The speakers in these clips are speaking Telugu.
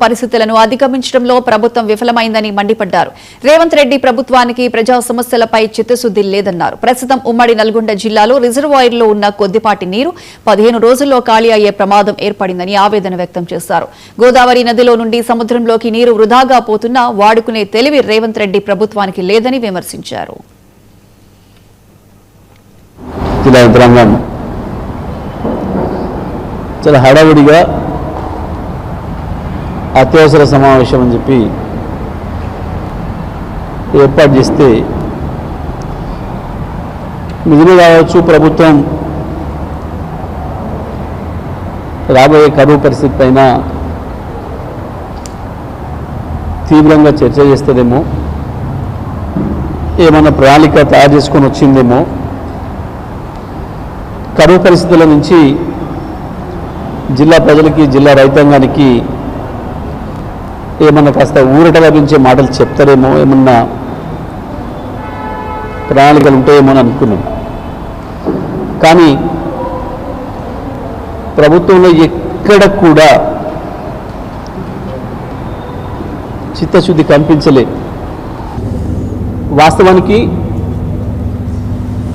పరిస్థితులను అధిగమించడంలో ప్రభుత్వం విఫలమైందని మండిపడ్డారు. రేవంత్ రెడ్డి ప్రభుత్వానికి ప్రజా సమస్యలపై చిత్తశుద్ది లేదన్నారు. ప్రస్తుతం ఉమ్మడి నల్గొండ జిల్లాలో రిజర్వాయర్లో ఉన్న కొద్దిపాటి నీరు 15 రోజుల్లో ఖాళీ అయ్యే ప్రమాదం ఏర్పడిందని ఆవేదన వ్యక్తం చేశారు. గోదావరి నదిలో నుండి సముద్రంలోకి నీరు వృధాగా పోతున్నా వాడుకునే తెలివి రేవంత్ రెడ్డి ప్రభుత్వానికి లేదని విమర్శించారు. చాలా హడావుడిగా అత్యవసర సమావేశం అని చెప్పి ఏర్పాటు చేస్తే నిధులు కావచ్చు, ప్రభుత్వం రాబోయే కరువు పరిస్థితి పైన తీవ్రంగా చర్చ చేస్తుందేమో, ఏమన్నా ప్రణాళిక తయారు చేసుకొని వచ్చిందేమో, కరువు పరిస్థితుల నుంచి జిల్లా ప్రజలకి, జిల్లా రైతాంగానికి ఏమన్నా కాస్త ఊరట లభించే మాటలు చెప్తారేమో, ఏమన్నా ప్రణాళికలు ఉంటాయేమో అని అనుకున్నాం. కానీ ప్రభుత్వంలో ఎక్కడ కూడా చిత్తశుద్ధి కనిపించలేదు. వాస్తవానికి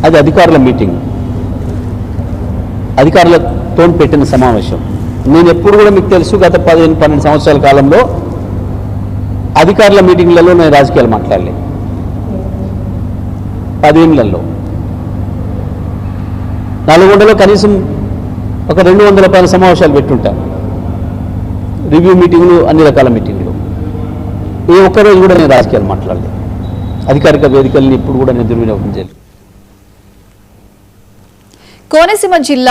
అది అధికారుల మీటింగ్, అధికారులతో పెట్టిన సమావేశం. నేను ఎప్పుడు కూడా మీకు తెలుసు, గత 15-12 సంవత్సరాల కాలంలో అధికారుల మీటింగ్లలో నేను రాజకీయాలు మాట్లాడలే. 10 ఏళ్లలో నల్గొండలో కనీసం ఒక 200 పైన సమావేశాలు పెట్టుంటా, రివ్యూ మీటింగ్లు, అన్ని రకాల మీటింగ్లు. ఏ ఒక్కరోజు కూడా నేను రాజకీయాలు మాట్లాడలేదు. అధికారిక వేదికల్ని ఇప్పుడు కూడా నేను దుర్వినియోగం చేయలేదు. కోనసీమ జిల్లా